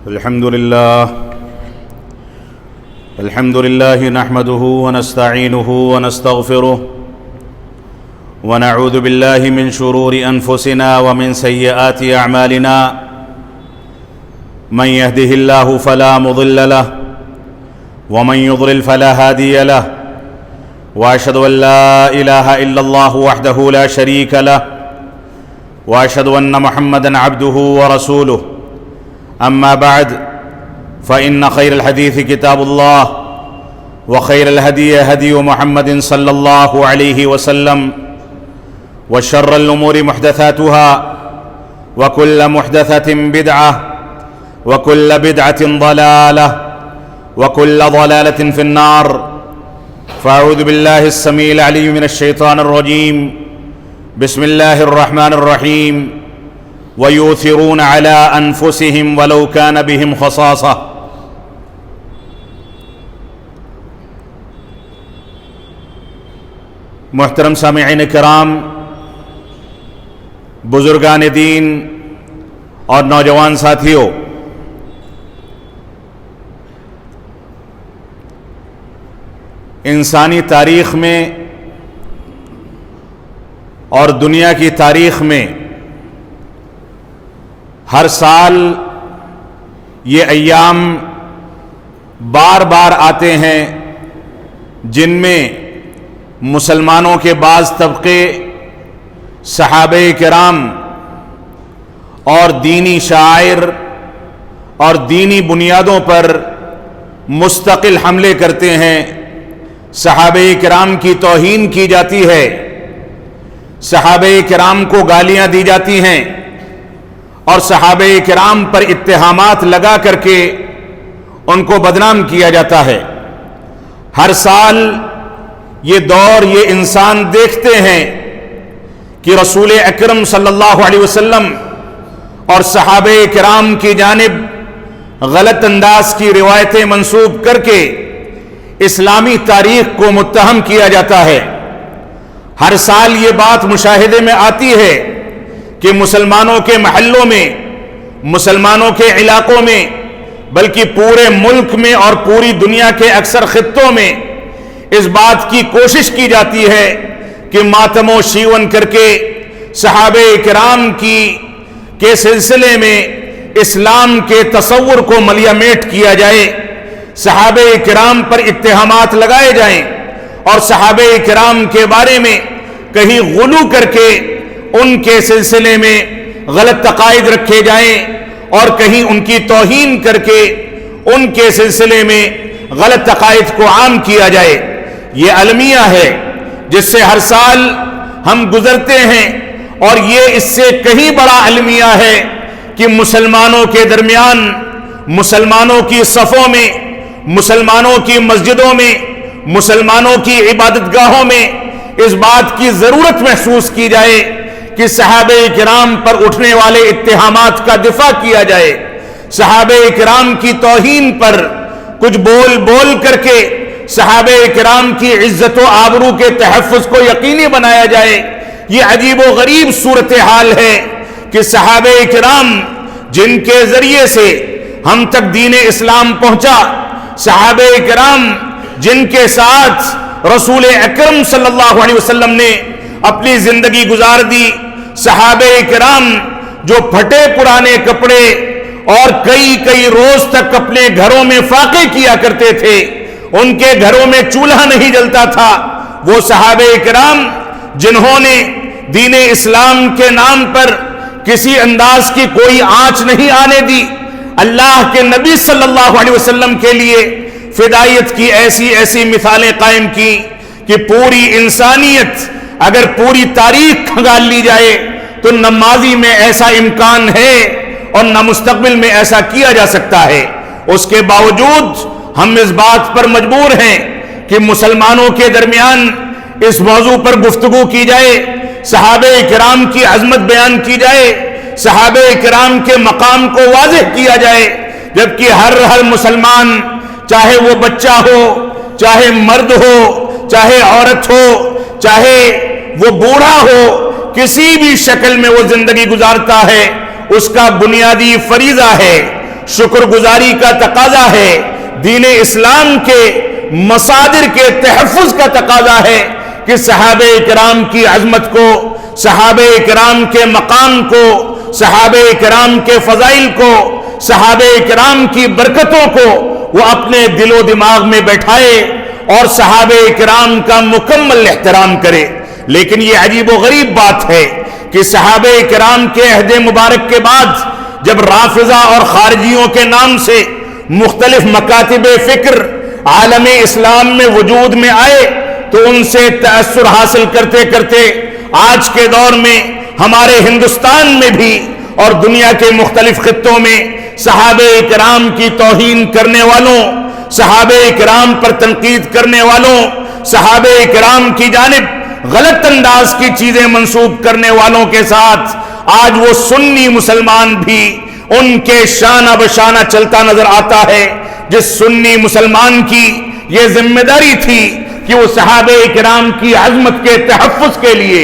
الحمد لله نحمده ونستعينه ونستغفره ونعوذ بالله من شرور أنفسنا ومن سيئات أعمالنا من يهده الله فلا مضل له ومن يضلل فلا هادي له وأشهد أن لا إله إلا الله وحده لا شريك له وأشهد أن محمدًا عبده ورسوله أما بعد فإن خير الحديث كتاب الله وخير الهدي هدي محمد صلى الله عليه وسلم وشر الأمور محدثاتها وكل محدثة بدعة وكل بدعة ضلالة وكل ضلالة في النار فأعوذ بالله السميع العليم من الشيطان الرجيم بسم الله الرحمن الرحيم وَيُؤْثِرُونَ عَلَىٰ أَنفُسِهِمْ وَلَوْ كَانَ بِهِمْ خَصَاصَةٌ۔ محترم سامعین کرام، بزرگان دین اور نوجوان ساتھیوں، انسانی تاریخ میں اور دنیا کی تاریخ میں ہر سال یہ ایام بار بار آتے ہیں جن میں مسلمانوں کے بعض طبقے صحابہ کرام اور دینی شعائر اور دینی بنیادوں پر مستقل حملے کرتے ہیں، صحابہ کرام کی توہین کی جاتی ہے، صحابہ کرام کو گالیاں دی جاتی ہیں اور صحابہ کرام پر اتہامات لگا کر کے ان کو بدنام کیا جاتا ہے۔ ہر سال یہ دور، یہ انسان دیکھتے ہیں کہ رسول اکرم صلی اللہ علیہ وسلم اور صحابہ کرام کی جانب غلط انداز کی روایتیں منسوب کر کے اسلامی تاریخ کو متہم کیا جاتا ہے۔ ہر سال یہ بات مشاہدے میں آتی ہے کہ مسلمانوں کے محلوں میں، مسلمانوں کے علاقوں میں، بلکہ پورے ملک میں اور پوری دنیا کے اکثر خطوں میں اس بات کی کوشش کی جاتی ہے کہ ماتم و شیون کر کے صحابہ کرام کے سلسلے میں اسلام کے تصور کو ملیا میٹ کیا جائے، صحابہ کرام پر اتہامات لگائے جائیں اور صحابہ کرام کے بارے میں کہیں غلو کر کے ان کے سلسلے میں غلط عقائد رکھے جائیں اور کہیں ان کی توہین کر کے ان کے سلسلے میں غلط عقائد کو عام کیا جائے۔ یہ المیہ ہے جس سے ہر سال ہم گزرتے ہیں، اور یہ اس سے کہیں بڑا المیہ ہے کہ مسلمانوں کے درمیان، مسلمانوں کی صفوں میں، مسلمانوں کی مسجدوں میں، مسلمانوں کی عبادت گاہوں میں اس بات کی ضرورت محسوس کی جائے کہ صحابہ کرام پر اٹھنے والے اتہامات کا دفاع کیا جائے، صحابہ کرام کی توہین پر کچھ بول کر کے صحابہ کرام کی عزت و آبرو کے تحفظ کو یقینی بنایا جائے۔ یہ عجیب و غریب صورتحال ہے کہ صحابہ کرام جن کے ذریعے سے ہم تک دین اسلام پہنچا، صحابہ کرام جن کے ساتھ رسول اکرم صلی اللہ علیہ وسلم نے اپنی زندگی گزار دی، صحابہ کرام جو پھٹے پرانے کپڑے اور کئی روز تک اپنے گھروں میں فاقے کیا کرتے تھے، ان کے گھروں میں چولہا نہیں جلتا تھا، وہ صحابہ کرام جنہوں نے دین اسلام کے نام پر کسی انداز کی کوئی آنچ نہیں آنے دی، اللہ کے نبی صلی اللہ علیہ وسلم کے لیے فدائیت کی ایسی مثالیں قائم کی کہ پوری انسانیت اگر پوری تاریخ کھنگال لی جائے تو نہ ماضی میں ایسا امکان ہے اور نہ مستقبل میں ایسا کیا جا سکتا ہے۔ اس کے باوجود ہم اس بات پر مجبور ہیں کہ مسلمانوں کے درمیان اس موضوع پر گفتگو کی جائے، صحابہ کرام کی عظمت بیان کی جائے، صحابہ کرام کے مقام کو واضح کیا جائے، جبکہ ہر مسلمان، چاہے وہ بچہ ہو، چاہے مرد ہو، چاہے عورت ہو، چاہے وہ بوڑھا ہو، کسی بھی شکل میں وہ زندگی گزارتا ہے، اس کا بنیادی فریضہ ہے شکر گزاری کا تقاضا ہے، دین اسلام کے مصادر کے تحفظ کا تقاضا ہے کہ صحابہ کرام کی عظمت کو، صحابہ کرام کے مقام کو، صحابہ کرام کے فضائل کو، صحابہ کرام کی برکتوں کو وہ اپنے دل و دماغ میں بیٹھائے اور صحابہ کرام کا مکمل احترام کرے۔ لیکن یہ عجیب و غریب بات ہے کہ صحابہ کرام کے عہد مبارک کے بعد جب رافضہ اور خارجیوں کے نام سے مختلف مکاتب فکر عالم اسلام میں وجود میں آئے تو ان سے تأثر حاصل کرتے کرتے آج کے دور میں ہمارے ہندوستان میں بھی اور دنیا کے مختلف خطوں میں صحابہ کرام کی توہین کرنے والوں، صحابہ کرام پر تنقید کرنے والوں، صحابہ کرام کی جانب غلط انداز کی چیزیں منسوب کرنے والوں کے ساتھ آج وہ سنی مسلمان بھی ان کے شانہ بشانہ چلتا نظر آتا ہے، جس سنی مسلمان کی یہ ذمہ داری تھی کہ وہ صحابہ کرام کی عظمت کے تحفظ کے لیے،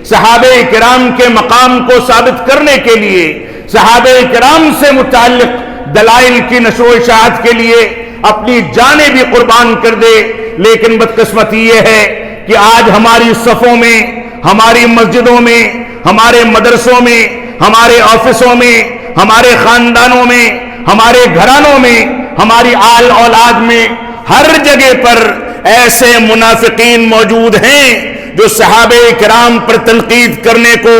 صحابہ کرام کے مقام کو ثابت کرنے کے لیے، صحابہ کرام سے متعلق دلائل کی نشر و اشاعت کے لیے اپنی جانیں بھی قربان کر دے۔ لیکن بدقسمتی یہ ہے کہ آج ہماری صفوں میں، ہماری مسجدوں میں، ہمارے مدرسوں میں، ہمارے آفسوں میں، ہمارے خاندانوں میں، ہمارے گھرانوں میں، ہماری آل اولاد میں ہر جگہ پر ایسے منافقین موجود ہیں جو صحابہ کرام پر تنقید کرنے کو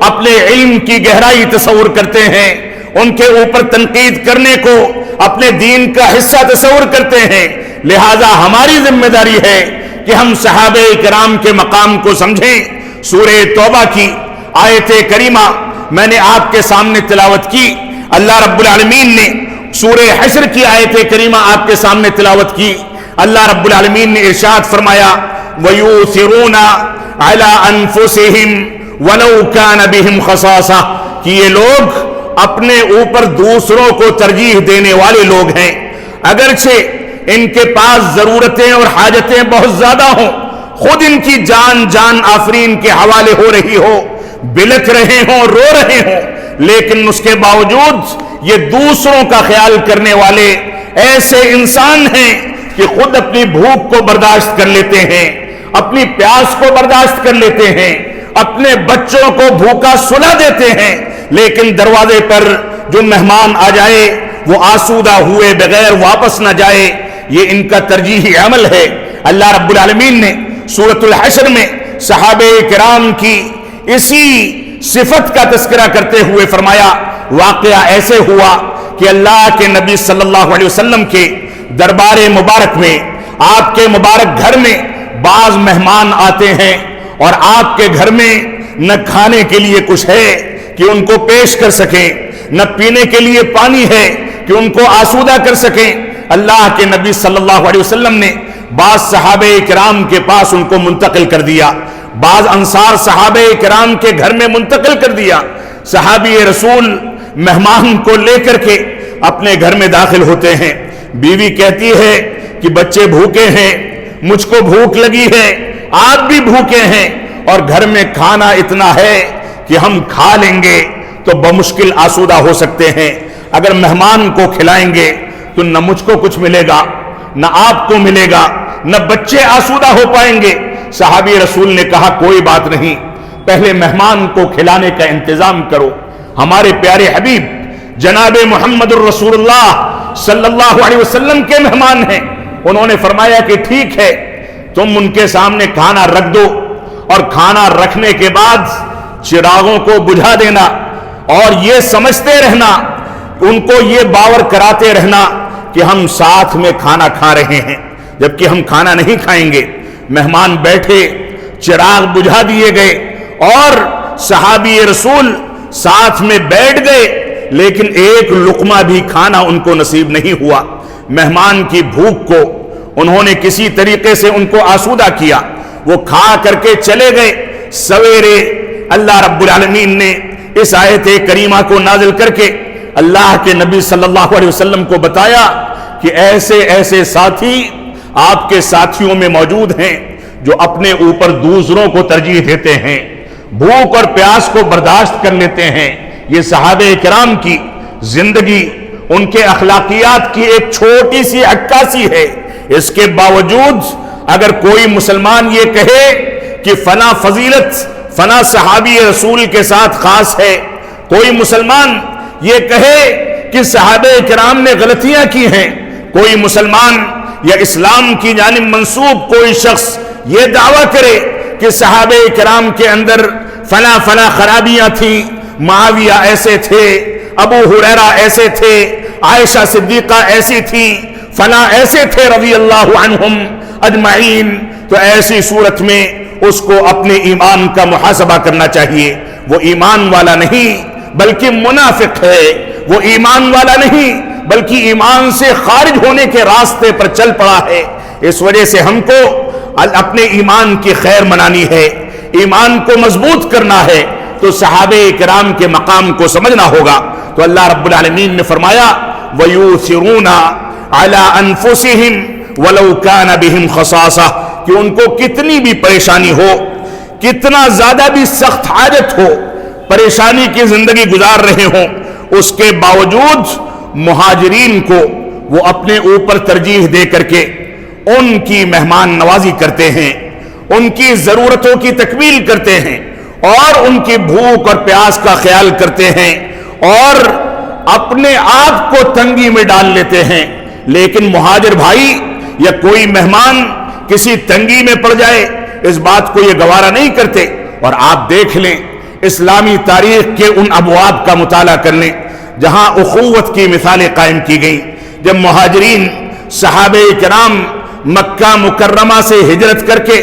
اپنے علم کی گہرائی تصور کرتے ہیں، ان کے اوپر تنقید کرنے کو اپنے دین کا حصہ تصور کرتے ہیں۔ لہذا ہماری ذمہ داری ہے کہ ہم صحابہ کرام کے مقام کو سمجھیں۔ سورہ توبہ کی آیت کریمہ میں نے آپ کے سامنے تلاوت کی، اللہ رب العالمین نے سورہ حشر کی آیت کریمہ آپ کے سامنے تلاوت کی۔ اللہ رب العالمین نے ارشاد فرمایا وَيُؤْثِرُونَ عَلَىٰ أَنفُسِهِمْ وَلَوْ كَانَ بِهِمْ خَصَاصَةٌ کہ یہ لوگ اپنے اوپر دوسروں کو ترجیح دینے والے لوگ ہیں، اگرچہ ان کے پاس ضرورتیں اور حاجتیں بہت زیادہ ہوں، خود ان کی جان آفرین کے حوالے ہو رہی ہو، بلک رہے ہوں، رو رہے ہوں، لیکن اس کے باوجود یہ دوسروں کا خیال کرنے والے ایسے انسان ہیں کہ خود اپنی بھوک کو برداشت کر لیتے ہیں، اپنی پیاس کو برداشت کر لیتے ہیں، اپنے بچوں کو بھوکا سلا دیتے ہیں، لیکن دروازے پر جو مہمان آ جائے وہ آسودہ ہوئے بغیر واپس نہ جائے، یہ ان کا ترجیحی عمل ہے۔ اللہ رب العالمین نے سورۃ الحشر میں صحابہ کرام کی اسی صفت کا تذکرہ کرتے ہوئے فرمایا واقعہ ایسے ہوا کہ اللہ کے نبی صلی اللہ علیہ وسلم کے دربار مبارک میں، آپ کے مبارک گھر میں بعض مہمان آتے ہیں اور آپ کے گھر میں نہ کھانے کے لیے کچھ ہے کہ ان کو پیش کر سکیں، نہ پینے کے لیے پانی ہے کہ ان کو آسودہ کر سکیں۔ اللہ کے نبی صلی اللہ علیہ وسلم نے بعض صحابہ کرام کے پاس ان کو منتقل کر دیا، بعض انصار صحابہ کرام کے گھر میں منتقل کر دیا۔ صحابی رسول مہمان کو لے کر کے اپنے گھر میں داخل ہوتے ہیں، بیوی کہتی ہے کہ بچے بھوکے ہیں، مجھ کو بھوک لگی ہے، آپ بھی بھوکے ہیں، اور گھر میں کھانا اتنا ہے کہ ہم کھا لیں گے تو بمشکل آسودہ ہو سکتے ہیں، اگر مہمان کو کھلائیں گے تو نہ مجھ کو کچھ ملے گا، نہ آپ کو ملے گا، نہ بچے آسودہ ہو پائیں گے۔ صحابی رسول نے کہا کوئی بات نہیں، پہلے مہمان کو کھلانے کا انتظام کرو۔ ہمارے پیارے حبیب جناب محمد الرسول اللہ صلی اللہ علیہ وسلم کے مہمان ہیں، انہوں نے فرمایا کہ ٹھیک ہے، تم ان کے سامنے کھانا رکھ دو، اور کھانا رکھنے کے بعد چراغوں کو بجھا دینا اور یہ سمجھتے رہنا، ان کو یہ باور کراتے رہنا کہ ہم ساتھ میں کھانا کھا رہے ہیں، جبکہ ہم کھانا نہیں کھائیں گے۔ مہمان بیٹھے، چراغ بجھا دیے گئے اور صحابی رسول ساتھ میں بیٹھ گئے، لیکن ایک لقمہ بھی کھانا ان کو نصیب نہیں ہوا۔ مہمان کی بھوک کو انہوں نے کسی طریقے سے ان کو آسودہ کیا، وہ کھا کر کے چلے گئے۔ سویرے اللہ رب العالمین نے اس آیت کریمہ کو نازل کر کے اللہ کے نبی صلی اللہ علیہ وسلم کو بتایا کہ ایسے ایسے ساتھی آپ کے ساتھیوں میں موجود ہیں جو اپنے اوپر دوسروں کو ترجیح دیتے ہیں، بھوک اور پیاس کو برداشت کر لیتے ہیں۔ یہ صحابہ کرام کی زندگی ان کے اخلاقیات کی ایک چھوٹی سی عکاسی ہے۔ اس کے باوجود اگر کوئی مسلمان یہ کہے کہ فلاں فضیلت فلاں صحابی رسول کے ساتھ خاص ہے، کوئی مسلمان یہ کہے کہ صحابہ کرام نے غلطیاں کی ہیں، کوئی مسلمان یا اسلام کی جانب منسوب کوئی شخص یہ دعویٰ کرے کہ صحابہ کرام کے اندر فلاں فلاں خرابیاں تھیں، معاویہ ایسے تھے، ابو ہریرہ ایسے تھے، عائشہ صدیقہ ایسی تھی، فلاں ایسے تھے رضی اللہ عنہم اجمعین، تو ایسی صورت میں اس کو اپنے ایمان کا محاسبہ کرنا چاہیے۔ وہ ایمان والا نہیں بلکہ منافق ہے، وہ ایمان والا نہیں بلکہ ایمان سے خارج ہونے کے راستے پر چل پڑا ہے۔ اس وجہ سے ہم کو اپنے ایمان کی خیر منانی ہے، ایمان کو مضبوط کرنا ہے، تو صحابہ کرام کے مقام کو سمجھنا ہوگا۔ تو اللہ رب العالمین نے فرمایا وَيُؤْثِرُونَ عَلَىٰ أَنفُسِهِمْ وَلَوْ كَانَ بِهِمْ خَصَاصَةٌ، کہ ان کو کتنی بھی پریشانی ہو، کتنا زیادہ بھی سخت حاجت ہو، پریشانی کی زندگی گزار رہے ہوں، اس کے باوجود مہاجرین کو وہ اپنے اوپر ترجیح دے کر کے ان کی مہمان نوازی کرتے ہیں، ان کی ضرورتوں کی تکمیل کرتے ہیں، اور ان کی بھوک اور پیاس کا خیال کرتے ہیں، اور اپنے آپ کو تنگی میں ڈال لیتے ہیں۔ لیکن مہاجر بھائی یا کوئی مہمان کسی تنگی میں پڑ جائے، اس بات کو یہ گوارا نہیں کرتے۔ اور آپ دیکھ لیں اسلامی تاریخ کے ان ابواب کا مطالعہ کر لیں جہاں اخوت کی مثالیں قائم کی گئیں۔ جب مہاجرین صحابہ کرام مکہ مکرمہ سے ہجرت کر کے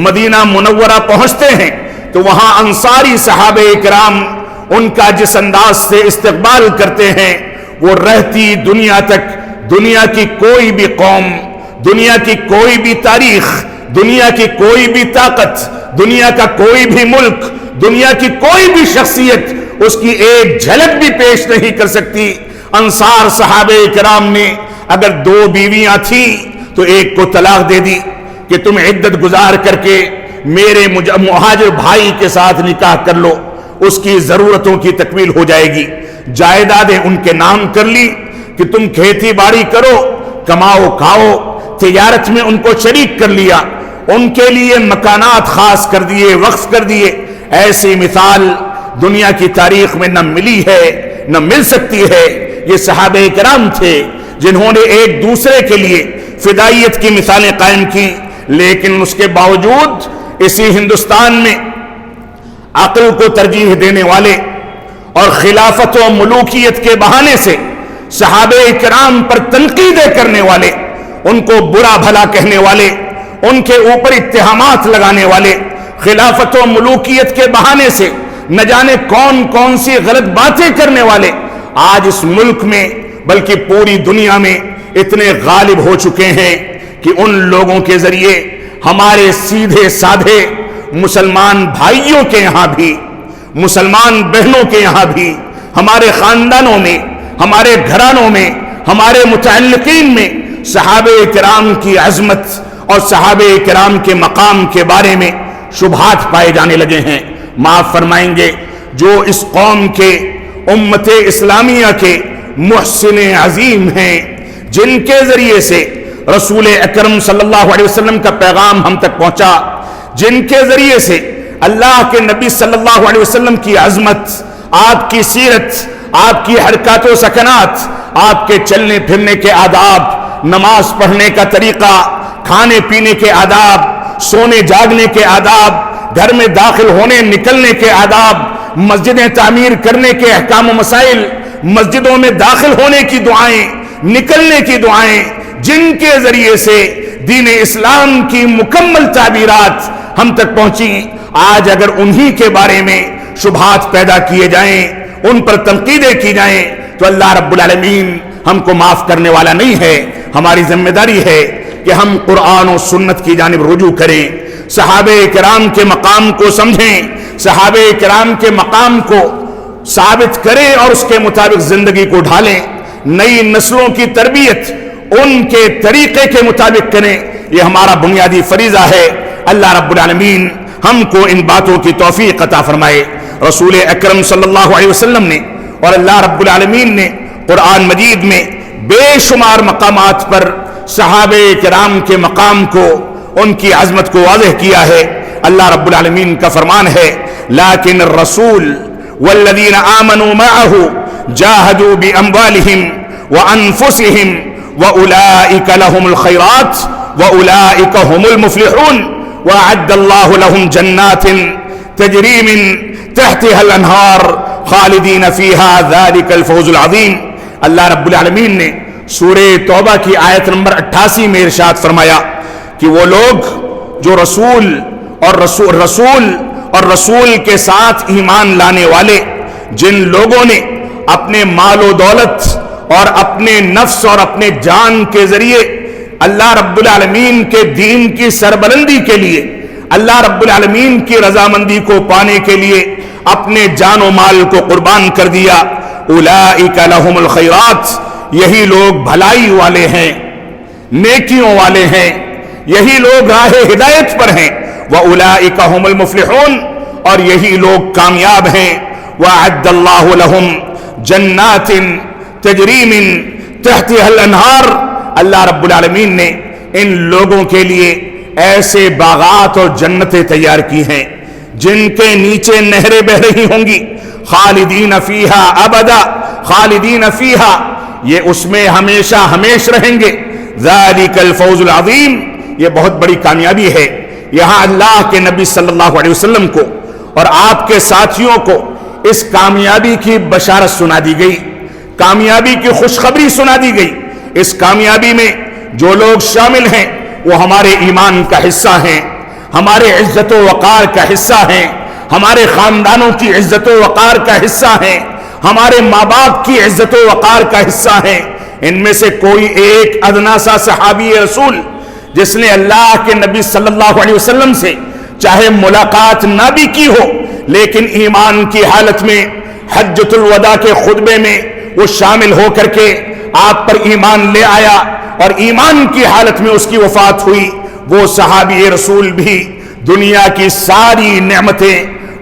مدینہ منورہ پہنچتے ہیں تو وہاں انصاری صحابہ کرام ان کا جس انداز سے استقبال کرتے ہیں، وہ رہتی دنیا تک دنیا کی کوئی بھی قوم، دنیا کی کوئی بھی تاریخ، دنیا کی کوئی بھی طاقت، دنیا کا کوئی بھی ملک، دنیا کی کوئی بھی شخصیت اس کی ایک جھلک بھی پیش نہیں کر سکتی۔ انصار صحابہ کرام نے اگر 2 بیویاں تھیں تو ایک کو طلاق دے دی کہ تم عدت گزار کر کے میرے مہاجر بھائی کے ساتھ نکاح کر لو، اس کی ضرورتوں کی تکمیل ہو جائے گی۔ جائیدادیں ان کے نام کر لی کہ تم کھیتی باڑی کرو، کماؤ کھاؤ، تجارت میں ان کو شریک کر لیا، ان کے لیے مکانات خاص کر دیے، وقف کر دیے۔ ایسی مثال دنیا کی تاریخ میں نہ ملی ہے نہ مل سکتی ہے۔ یہ صحابہ کرام تھے جنہوں نے ایک دوسرے کے لیے فدائیت کی مثالیں قائم کی، لیکن اس کے باوجود اسی ہندوستان میں عقل کو ترجیح دینے والے اور خلافت و ملوکیت کے بہانے سے صحابہ کرام پر تنقیدیں کرنے والے، ان کو برا بھلا کہنے والے، ان کے اوپر اتہامات لگانے والے، خلافت و ملوکیت کے بہانے سے نہ جانے کون کون سی غلط باتیں کرنے والے آج اس ملک میں بلکہ پوری دنیا میں اتنے غالب ہو چکے ہیں کہ ان لوگوں کے ذریعے ہمارے سیدھے سادھے مسلمان بھائیوں کے یہاں بھی، مسلمان بہنوں کے یہاں بھی، ہمارے خاندانوں میں، ہمارے گھرانوں میں، ہمارے متعلقین میں صحابہ کرام کی عظمت اور صحابہ کرام کے مقام کے بارے میں شبہات پائے جانے لگے ہیں۔ معاف فرمائیں گے، جو اس قوم کے امت اسلامیہ کے محسن عظیم ہیں، جن کے ذریعے سے رسول اکرم صلی اللہ علیہ وسلم کا پیغام ہم تک پہنچا، جن کے ذریعے سے اللہ کے نبی صلی اللہ علیہ وسلم کی عظمت، آپ کی سیرت، آپ کی حرکات و سکنات، آپ کے چلنے پھرنے کے آداب، نماز پڑھنے کا طریقہ، کھانے پینے کے آداب، سونے جاگنے کے آداب، گھر میں داخل ہونے نکلنے کے آداب، مسجدیں تعمیر کرنے کے احکام و مسائل، مسجدوں میں داخل ہونے کی دعائیں، نکلنے کی دعائیں، جن کے ذریعے سے دین اسلام کی مکمل تعبیرات ہم تک پہنچی، آج اگر انہی کے بارے میں شبہات پیدا کیے جائیں، ان پر تنقیدیں کی جائیں، تو اللہ رب العالمین ہم کو معاف کرنے والا نہیں ہے۔ ہماری ذمہ داری ہے کہ ہم قرآن و سنت کی جانب رجوع کریں، صحابہ کرام کے مقام کو سمجھیں، صحابہ کرام کے مقام کو ثابت کریں اور اس کے مطابق زندگی کو ڈھالیں، نئی نسلوں کی تربیت ان کے طریقے کے مطابق کریں، یہ ہمارا بنیادی فریضہ ہے۔ اللہ رب العالمین ہم کو ان باتوں کی توفیق عطا فرمائے۔ رسول اکرم صلی اللہ علیہ وسلم نے اور اللہ رب العالمین نے قرآن مجید میں بے شمار مقامات پر صحابہ کرام کے مقام کو، ان کی عظمت کو واضح کیا ہے۔ اللہ رب العالمین کا فرمان ہے لیکن الرسول والذین آمنوا معه جاہدوا باموالہم وانفسہم واولئک لهم الخیرات واولئک هم المفلحون واعد اللہ لهم جنات تجری من تحتها الانہار خالدین فیہا ذلک الفوز العظیم۔ اللہ رب العالمین نے سورہ توبہ کی آیت نمبر 88 میں ارشاد فرمایا کہ وہ لوگ جو رسول کے ساتھ ایمان لانے والے، جن لوگوں نے اپنے مال و دولت اور اپنے نفس اور اپنے جان کے ذریعے اللہ رب العالمین کے دین کی سربلندی کے لیے، اللہ رب العالمین کی رضامندی کو پانے کے لیے اپنے جان و مال کو قربان کر دیا، اولئک لہم الخیرات، یہی لوگ بھلائی والے ہیں، نیکیوں والے ہیں، یہی لوگ راہ ہدایت پر ہیں، وَأُولَئِكَ هُمُ الْمُفْلِحُونَ، اور یہی لوگ کامیاب ہیں۔ وَأَعَدَّ اللَّهُ لَهُمْ جَنَّاتٍ تَجْرِي مِن تَحْتِهَا الْأَنْهَارُ، اللہ رب العالمین نے ان لوگوں کے لیے ایسے باغات اور جنتیں تیار کی ہیں جن کے نیچے نہریں بہ رہی ہوں گی، خالدین فیہا ابدا، خالدین فیہا، یہ اس میں ہمیشہ ہمیش رہیں گے، ذالک الفوز العظیم، یہ بہت بڑی کامیابی ہے۔ یہاں اللہ کے نبی صلی اللہ علیہ وسلم کو اور آپ کے ساتھیوں کو اس کامیابی کی بشارت سنا دی گئی، کامیابی کی خوشخبری سنا دی گئی۔ اس کامیابی میں جو لوگ شامل ہیں وہ ہمارے ایمان کا حصہ ہیں، ہمارے عزت و وقار کا حصہ ہیں، ہمارے خاندانوں کی عزت و وقار کا حصہ ہیں، ہمارے ماں باپ کی عزت و وقار کا حصہ ہیں۔ ان میں سے کوئی ایک ادنا سا صحابی رسول جس نے اللہ کے نبی صلی اللہ علیہ وسلم سے چاہے ملاقات نہ بھی کی ہو، لیکن ایمان کی حالت میں حجۃ الوداع کے خطبے میں وہ شامل ہو کر کے آپ پر ایمان لے آیا اور ایمان کی حالت میں اس کی وفات ہوئی، وہ صحابی رسول بھی دنیا کی ساری نعمتیں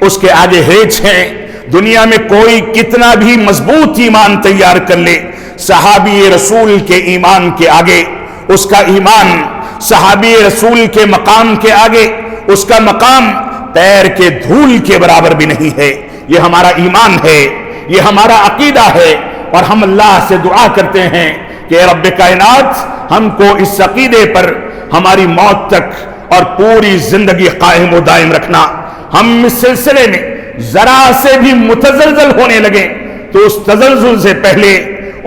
اس کے آگے ہیچ ہیں۔ دنیا میں کوئی کتنا بھی مضبوط ایمان تیار کر لے، صحابی رسول کے ایمان کے آگے اس کا ایمان، صحابی رسول کے مقام کے آگے اس کا مقام پیر کے دھول کے برابر بھی نہیں ہے۔ یہ ہمارا ایمان ہے، یہ ہمارا عقیدہ ہے، اور ہم اللہ سے دعا کرتے ہیں کہ اے رب کائنات ہم کو اس عقیدے پر ہماری موت تک اور پوری زندگی قائم و دائم رکھنا۔ ہم اس سلسلے میں ذرا سے بھی متزلزل ہونے لگے تو اس تزلزل سے پہلے،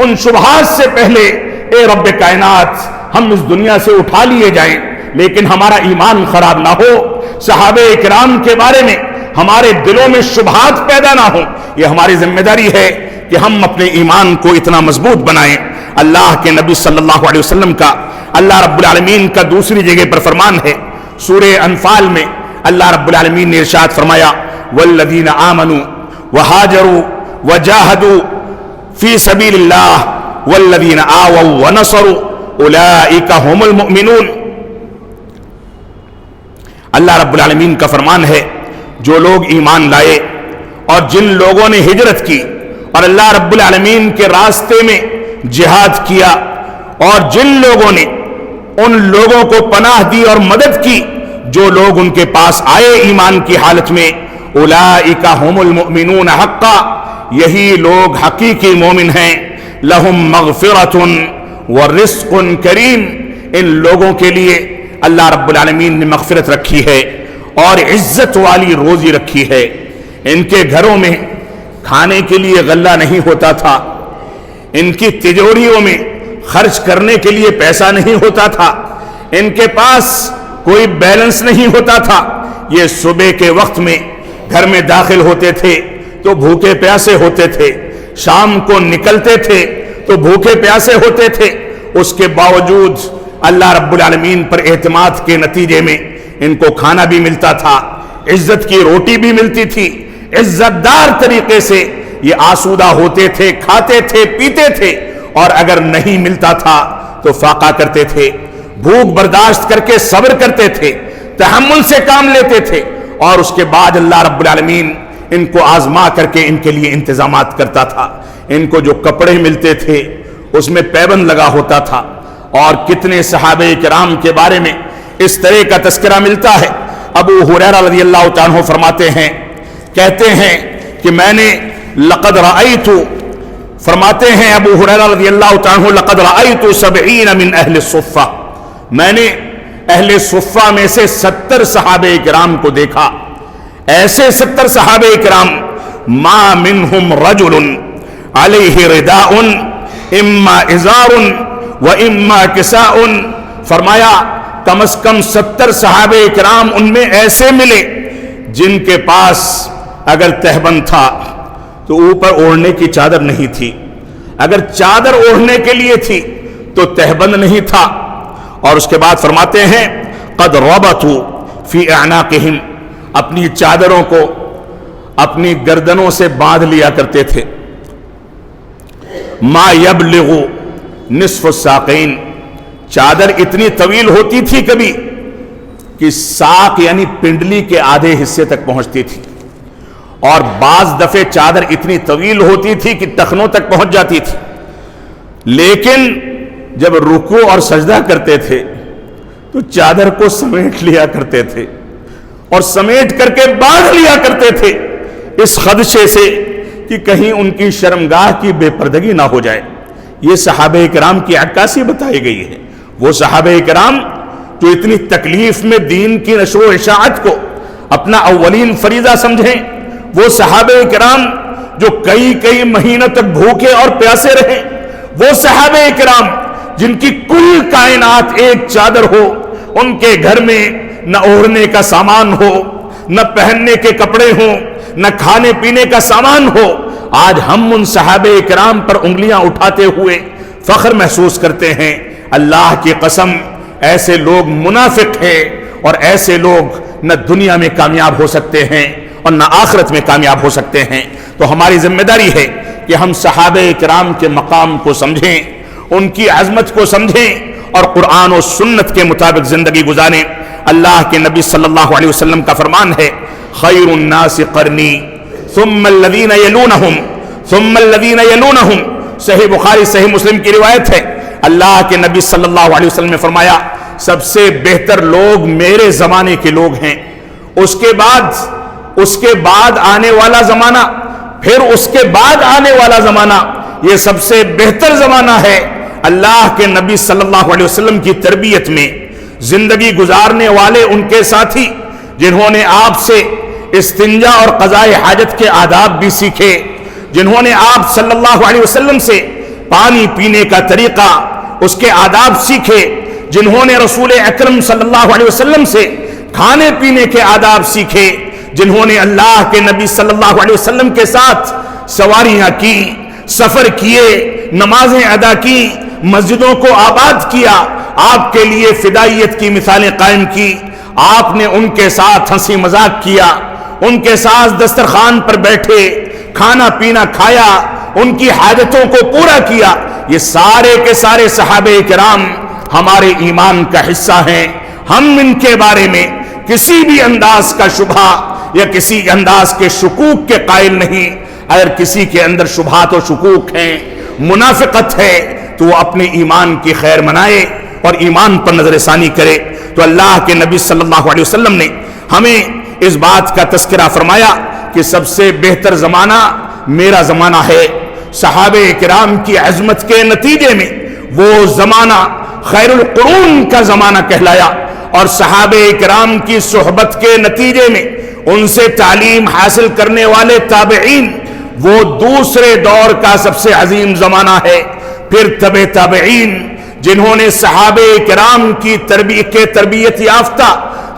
ان شبہات سے پہلے، اے رب کائنات ہم اس دنیا سے اٹھا لیے جائیں، لیکن ہمارا ایمان خراب نہ ہو، صحابہ کرام کے بارے میں ہمارے دلوں میں شبہات پیدا نہ ہوں۔ یہ ہماری ذمہ داری ہے کہ ہم اپنے ایمان کو اتنا مضبوط بنائیں۔ اللہ کے نبی صلی اللہ علیہ وسلم کا اللہ رب العالمین کا دوسری جگہ پر فرمان ہے، سورہ انفال میں اللہ رب العالمین نے ارشاد فرمایا والذین آمنوا وہاجروا وجاہدوا فی سبیل اللہ والذین آووا ونصروا اولئک هم المؤمنون۔ اللہ رب العالمین کا فرمان ہے جو لوگ ایمان لائے اور جن لوگوں نے ہجرت کی اور اللہ رب العالمین کے راستے میں جہاد کیا، اور جن لوگوں نے ان لوگوں کو پناہ دی اور مدد کی جو لوگ ان کے پاس آئے ایمان کی حالت میں، اولئک هم المؤمنون حقا، یہی لوگ حقیقی مومن ہیں، لہم مغفرۃ ورزق کریم، ان لوگوں کے لیے اللہ رب العالمین نے مغفرت رکھی ہے اور عزت والی روزی رکھی ہے۔ ان کے گھروں میں کھانے کے لیے غلہ نہیں ہوتا تھا، ان کی تجوریوں میں خرچ کرنے کے لیے پیسہ نہیں ہوتا تھا، ان کے پاس کوئی بیلنس نہیں ہوتا تھا۔ یہ صبح کے وقت میں گھر میں داخل ہوتے تھے تو بھوکے پیاسے ہوتے تھے، شام کو نکلتے تھے تو بھوکے پیاسے ہوتے تھے، اس کے باوجود اللہ رب العالمین پر اعتماد کے نتیجے میں ان کو کھانا بھی ملتا تھا، عزت کی روٹی بھی ملتی تھی، عزت دار طریقے سے یہ آسودہ ہوتے تھے، کھاتے تھے، پیتے تھے، اور اگر نہیں ملتا تھا تو فاقہ کرتے تھے، بھوک برداشت کر کے صبر کرتے تھے، تحمل سے کام لیتے تھے، اور اس کے بعد اللہ رب العالمین ان کو آزما کر کے ان کے لیے انتظامات کرتا تھا۔ ان کو جو کپڑے ملتے تھے اس میں پیبند لگا ہوتا تھا، اور کتنے صحابہ کرام کے بارے میں اس طرح کا تذکرہ ملتا ہے۔ ابو ہریرہ رضی اللہ تعالیٰ عنہ فرماتے ہیں، کہتے ہیں کہ میں نے لقد رأیت، فرماتے ہیں ابو ہریرہ رضی اللہ تعالیٰ عنہ، لقد رأیت 70 من اہل الصفہ، میں نے اہل صفہ میں سے 70 صحابہ کرام کو دیکھا، ایسے 70 صحابہ کرام، ما منہم رجل علیہ رداء اما ازار و اما کساء، فرمایا کم از کم 70 صحابہ کرام ان میں ایسے ملے جن کے پاس اگر تہبند تھا تو اوپر اوڑھنے کی چادر نہیں تھی، اگر چادر اوڑھنے کے لیے تھی تو تہبند نہیں تھا، اور اس کے بعد فرماتے ہیں قد ربطوا فی اعناقہم، اپنی چادروں کو اپنی گردنوں سے باندھ لیا کرتے تھے، ما یبلغ نصف الساقین، چادر اتنی طویل ہوتی تھی کبھی کہ ساق یعنی پنڈلی کے آدھے حصے تک پہنچتی تھی، اور بعض دفعے چادر اتنی طویل ہوتی تھی کہ ٹخنوں تک پہنچ جاتی تھی، لیکن جب رکوع اور سجدہ کرتے تھے تو چادر کو سمیٹ لیا کرتے تھے، اور سمیٹ کر کے باندھ لیا کرتے تھے اس خدشے سے کہ کہیں ان کی شرمگاہ کی بے پردگی نہ ہو جائے۔ یہ صحابہ کرام کی عکاسی بتائی گئی ہے، وہ صحابہ کرام جو اتنی تکلیف میں دین کی نشر و اشاعت کو اپنا اولین فریضہ سمجھیں، وہ صحابہ کرام جو کئی مہینوں تک بھوکے اور پیاسے رہے، وہ صحابہ کرام جن کی کل کائنات ایک چادر ہو، ان کے گھر میں نہ اوڑھنے کا سامان ہو، نہ پہننے کے کپڑے ہوں، نہ کھانے پینے کا سامان ہو، آج ہم ان صحابہ کرام پر انگلیاں اٹھاتے ہوئے فخر محسوس کرتے ہیں۔ اللہ کی قسم، ایسے لوگ منافق ہیں، اور ایسے لوگ نہ دنیا میں کامیاب ہو سکتے ہیں اور نہ آخرت میں کامیاب ہو سکتے ہیں۔ تو ہماری ذمہ داری ہے کہ ہم صحابہ کرام کے مقام کو سمجھیں، ان کی عظمت کو سمجھیں، اور قرآن و سنت کے مطابق زندگی گزاریں۔ اللہ کے نبی صلی اللہ علیہ وسلم کا فرمان ہے، خیر الناس قرنی ثم الذین یلونہم ثم الذین یلونہم، صحیح بخاری صحیح مسلم کی روایت ہے۔ اللہ کے نبی صلی اللہ علیہ وسلم نے فرمایا، سب سے بہتر لوگ میرے زمانے کے لوگ ہیں، اس کے بعد آنے والا زمانہ، پھر اس کے بعد آنے والا زمانہ، یہ سب سے بہتر زمانہ ہے۔ اللہ کے نبی صلی اللہ علیہ وسلم کی تربیت میں زندگی گزارنے والے ان کے ساتھی، جنہوں نے آپ سے استنجا اور قضاء حاجت کے آداب بھی سیکھے، جنہوں نے آپ صلی اللہ علیہ وسلم سے پانی پینے کا طریقہ، اس کے آداب سیکھے، جنہوں نے رسول اکرم صلی اللہ علیہ وسلم سے کھانے پینے کے آداب سیکھے، جنہوں نے اللہ کے نبی صلی اللہ علیہ وسلم کے ساتھ سواریاں کی، سفر کیے، نمازیں ادا کی، مسجدوں کو آباد کیا، آپ کے لیے فدائیت کی مثالیں قائم کی، آپ نے ان کے ساتھ ہنسی مذاق کیا، ان کے ساتھ دسترخوان پر بیٹھے، کھانا پینا کھایا، ان کی حاجتوں کو پورا کیا۔ یہ سارے کے سارے صحابہ کرام ہمارے ایمان کا حصہ ہیں۔ ہم ان کے بارے میں کسی بھی انداز کا شبہ یا کسی انداز کے شکوک کے قائل نہیں۔ اگر کسی کے اندر شبہات و شکوک ہیں، منافقت ہے، تو وہ اپنے ایمان کی خیر منائے اور ایمان پر نظر ثانی کرے۔ تو اللہ کے نبی صلی اللہ علیہ وسلم نے ہمیں اس بات کا تذکرہ فرمایا کہ سب سے بہتر زمانہ میرا زمانہ ہے۔ صحابہ کرام کی عظمت کے نتیجے میں وہ زمانہ خیر القرون کا زمانہ کہلایا، اور صحابہ کرام کی صحبت کے نتیجے میں ان سے تعلیم حاصل کرنے والے تابعین، وہ دوسرے دور کا سب سے عظیم زمانہ ہے۔ پھر تبع تابعین، جنہوں نے صحابہ کرام کی تربیت یافتہ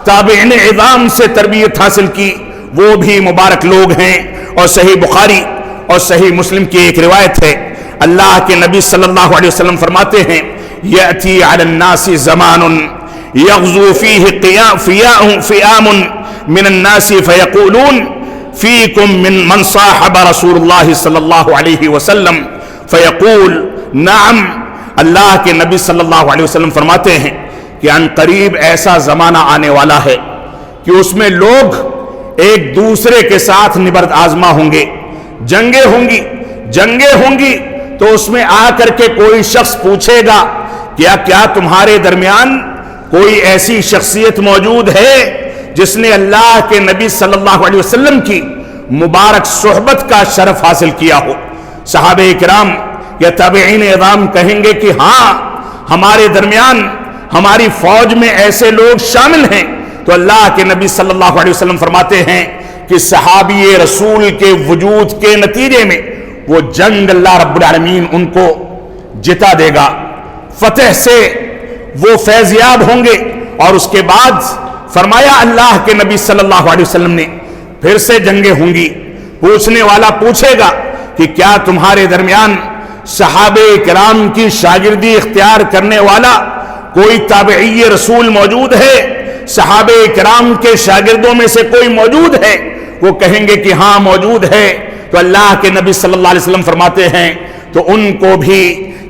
تابعین عظام سے تربیت حاصل کی، وہ بھی مبارک لوگ ہیں۔ اور صحیح بخاری اور صحیح مسلم کی ایک روایت ہے، اللہ کے نبی صلی اللہ علیہ وسلم فرماتے ہیں، یأتی علی الناس زمان یغزو فیہ فیام من الناس فیقولون فیکم من صاحب رسول اللہ صلی اللہ علیہ وسلم فیقول نعم۔ اللہ کے نبی صلی اللہ علیہ وسلم فرماتے ہیں کہ ان قریب ایسا زمانہ آنے والا ہے کہ اس میں لوگ ایک دوسرے کے ساتھ نبرد آزما ہوں گے، جنگیں ہوں گی، جنگیں ہوں گی تو اس میں آ کر کے کوئی شخص پوچھے گا کیا تمہارے درمیان کوئی ایسی شخصیت موجود ہے جس نے اللہ کے نبی صلی اللہ علیہ وسلم کی مبارک صحبت کا شرف حاصل کیا ہو؟ صحابہ کرام یا تابعین اعظام کہیں گے کہ ہاں، ہمارے درمیان ہماری فوج میں ایسے لوگ شامل ہیں۔ تو اللہ کے نبی صلی اللہ علیہ وسلم فرماتے ہیں کہ صحابی رسول کے وجود کے نتیجے میں وہ جنگ اللہ رب العالمین ان کو جتا دے گا، فتح سے وہ فیضیاب ہوں گے۔ اور اس کے بعد فرمایا اللہ کے نبی صلی اللہ علیہ وسلم نے پھر سے جنگیں ہوں گی، پوچھنے والا پوچھے گا کہ کیا تمہارے درمیان صحابہ کرام کی شاگردی اختیار کرنے والا کوئی تابعی رسول موجود ہے؟ صحابہ کرام کے شاگردوں میں سے کوئی موجود ہے؟ وہ کہیں گے کہ ہاں موجود ہے۔ تو اللہ کے نبی صلی اللہ علیہ وسلم فرماتے ہیں تو ان کو بھی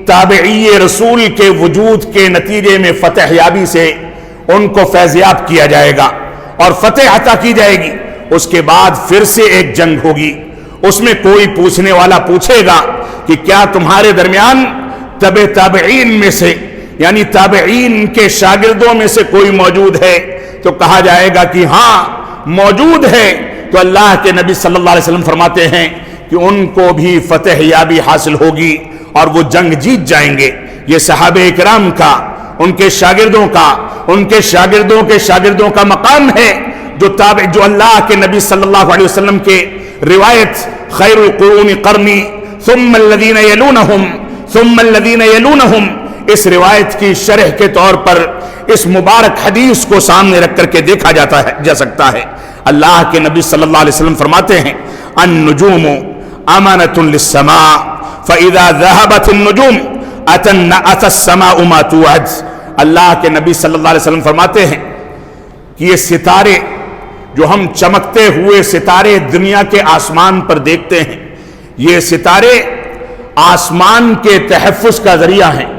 تابعی رسول کے وجود کے نتیجے میں فتح یابی سے ان کو فیضیاب کیا جائے گا اور فتح عطا کی جائے گی۔ اس کے بعد پھر سے ایک جنگ ہوگی، اس میں کوئی پوچھنے والا پوچھے گا کہ کیا تمہارے درمیان تابعین میں سے یعنی تابعین کے شاگردوں میں سے کوئی موجود ہے؟ تو کہا جائے گا کہ ہاں موجود ہے۔ تو اللہ کے نبی صلی اللہ علیہ وسلم فرماتے ہیں کہ ان کو بھی فتح یابی حاصل ہوگی اور وہ جنگ جیت جائیں گے۔ یہ صحابہ کرام کا، ان کے شاگردوں کا، ان کے شاگردوں کے شاگردوں کا مقام ہے جو اللہ کے نبی صلی اللہ علیہ وسلم کے روایت خیر القرون قرنی ثم الذین یلونہم ثم الذین یلونہم، اس روایت کی شرح کے طور پر اس مبارک حدیث کو سامنے رکھ کر کے دیکھا جا سکتا ہے۔ اللہ کے نبی صلی اللہ علیہ وسلم فرماتے ہیں النجوم امانۃ للسماء فاذا ذهبت النجوم اتى السماء ما توعد۔ اللہ کے نبی صلی اللہ علیہ وسلم فرماتے ہیں کہ یہ ستارے جو ہم چمکتے ہوئے ستارے دنیا کے آسمان پر دیکھتے ہیں، یہ ستارے آسمان کے تحفظ کا ذریعہ ہیں۔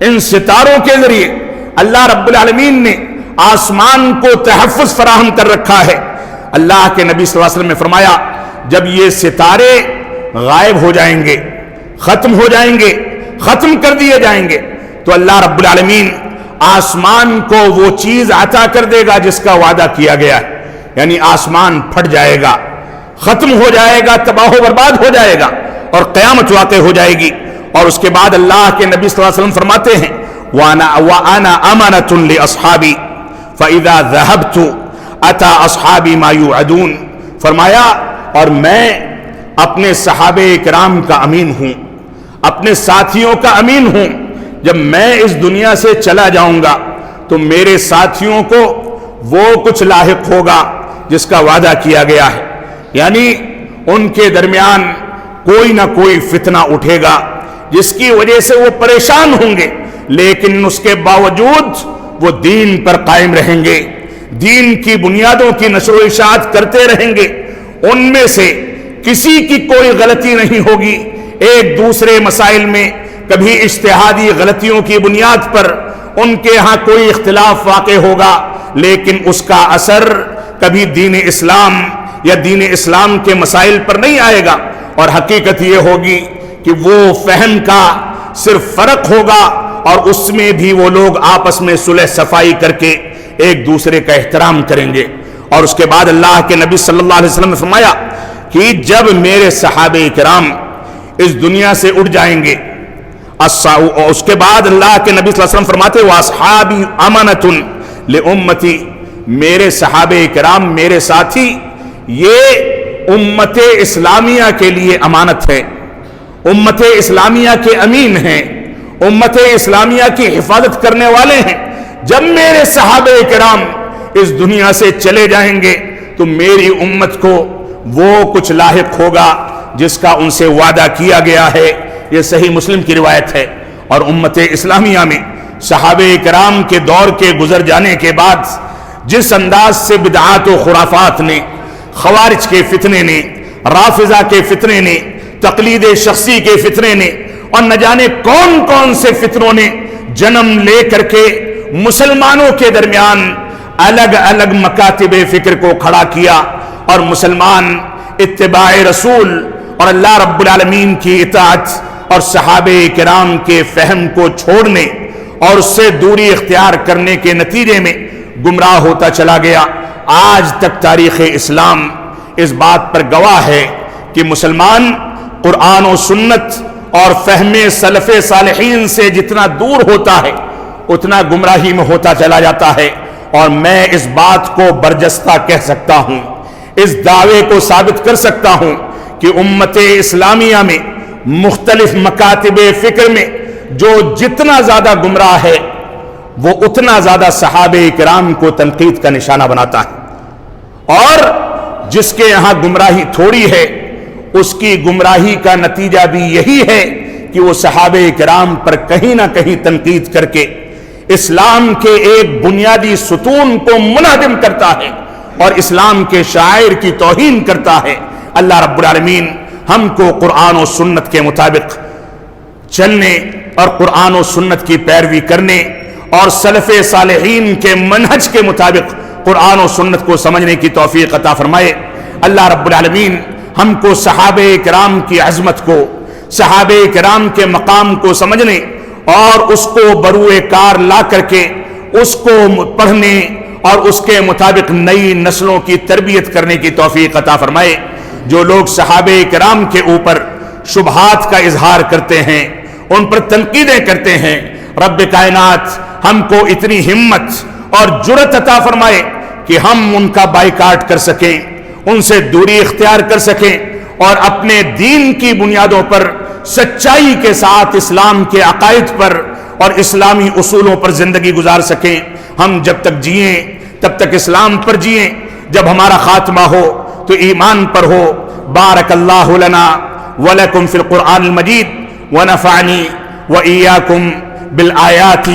ان ستاروں کے ذریعے اللہ رب العالمین نے آسمان کو تحفظ فراہم کر رکھا ہے۔ اللہ کے نبی صلی اللہ علیہ وسلم نے فرمایا جب یہ ستارے غائب ہو جائیں گے، ختم ہو جائیں گے، ختم کر دیے جائیں گے، تو اللہ رب العالمین آسمان کو وہ چیز عطا کر دے گا جس کا وعدہ کیا گیا ہے، یعنی آسمان پھٹ جائے گا، ختم ہو جائے گا، تباہ و برباد ہو جائے گا اور قیامت واقع ہو جائے گی۔ اور اس کے بعد اللہ کے نبی صلی اللہ علیہ وسلم فرماتے ہیں وَأَنَا أَمَنَةٌ لِأَصْحَابِي فَإِذَا ذَهَبْتُ أَتَى أَصْحَابِي مَا يُوعَدُونَ، فرمایا اور میں اپنے صحابہ کرام کا امین ہوں، اپنے ساتھیوں کا امین ہوں۔ جب میں اس دنیا سے چلا جاؤں گا تو میرے ساتھیوں کو وہ کچھ لاحق ہوگا جس کا وعدہ کیا گیا ہے، یعنی ان کے درمیان کوئی نہ کوئی فتنہ اٹھے گا جس کی وجہ سے وہ پریشان ہوں گے، لیکن اس کے باوجود وہ دین پر قائم رہیں گے، دین کی بنیادوں کی نشر و اشاعت کرتے رہیں گے۔ ان میں سے کسی کی کوئی غلطی نہیں ہوگی، ایک دوسرے مسائل میں کبھی اجتہادی غلطیوں کی بنیاد پر ان کے ہاں کوئی اختلاف واقع ہوگا، لیکن اس کا اثر کبھی دین اسلام یا دین اسلام کے مسائل پر نہیں آئے گا، اور حقیقت یہ ہوگی کہ وہ فہم کا صرف فرق ہوگا اور اس میں بھی وہ لوگ آپس میں صلح صفائی کر کے ایک دوسرے کا احترام کریں گے۔ اور اس کے بعد اللہ کے نبی صلی اللہ علیہ وسلم نے فرمایا کہ جب میرے صحابہ کرام اس دنیا سے اٹھ جائیں گے، اس کے بعد اللہ کے نبی صلی اللہ علیہ وسلم فرماتے وَأَصْحَابِي أَمَنَةٌ لِأُمَّتِي، میرے صحابہ کرام، میرے ساتھی، یہ امت اسلامیہ کے لیے امانت ہے، امت اسلامیہ کے امین ہیں، امت اسلامیہ کی حفاظت کرنے والے ہیں۔ جب میرے صحابہ کرام اس دنیا سے چلے جائیں گے تو میری امت کو وہ کچھ لاحق ہوگا جس کا ان سے وعدہ کیا گیا ہے۔ یہ صحیح مسلم کی روایت ہے۔ اور امت اسلامیہ میں صحابہ کرام کے دور کے گزر جانے کے بعد جس انداز سے بدعات و خرافات نے، خوارج کے فتنے نے، رافضہ کے فتنے نے، تقلید شخصی کے فتنے نے، اور نہ جانے کون کون سے فتنوں نے جنم لے کر کے مسلمانوں کے درمیان الگ الگ مکاتب فکر کو کھڑا کیا، اور مسلمان اتباع رسول اور اللہ رب العالمین کی اطاعت اور صحابہ کرام کے فہم کو چھوڑنے اور اس سے دوری اختیار کرنے کے نتیجے میں گمراہ ہوتا چلا گیا۔ آج تک تاریخ اسلام اس بات پر گواہ ہے کہ مسلمان قرآن و سنت اور فہم سلف صالحین سے جتنا دور ہوتا ہے اتنا گمراہی میں ہوتا چلا جاتا ہے۔ اور میں اس بات کو برجستہ کہہ سکتا ہوں، اس دعوے کو ثابت کر سکتا ہوں کہ امت اسلامیہ میں مختلف مکاتب فکر میں جو جتنا زیادہ گمراہ ہے وہ اتنا زیادہ صحابہ کرام کو تنقید کا نشانہ بناتا ہے، اور جس کے یہاں گمراہی تھوڑی ہے اس کی گمراہی کا نتیجہ بھی یہی ہے کہ وہ صحابہ کرام پر کہیں نہ کہیں تنقید کر کے اسلام کے ایک بنیادی ستون کو منہدم کرتا ہے اور اسلام کے شاعر کی توہین کرتا ہے۔ اللہ رب العالمین ہم کو قرآن و سنت کے مطابق چلنے اور قرآن و سنت کی پیروی کرنے اور سلف صالحین کے منہج کے مطابق قرآن و سنت کو سمجھنے کی توفیق عطا فرمائے۔ اللہ رب العالمین ہم کو صحابہ کرام کی عظمت کو، صحابہ کرام کے مقام کو سمجھنے اور اس کو بروئے کار لا کر کے اس کو پڑھنے اور اس کے مطابق نئی نسلوں کی تربیت کرنے کی توفیق عطا فرمائے۔ جو لوگ صحابہ کرام کے اوپر شبہات کا اظہار کرتے ہیں، ان پر تنقیدیں کرتے ہیں، رب کائنات ہم کو اتنی ہمت اور جرأت عطا فرمائے کہ ہم ان کا بائیکاٹ کر سکیں، ان سے دوری اختیار کر سکیں اور اپنے دین کی بنیادوں پر سچائی کے ساتھ اسلام کے عقائد پر اور اسلامی اصولوں پر زندگی گزار سکیں۔ ہم جب تک جئیں تب تک اسلام پر جئیں، جب ہمارا خاتمہ ہو تو ایمان پر ہو۔ بارک اللہ لنا ولکم فی القرآن المجید ونفعنی وإیاکم بالآیات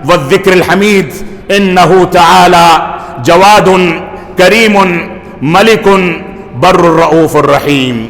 والذکر الحمید انہ تعالی جواد کریم ملک بر الرؤوف الرحیم۔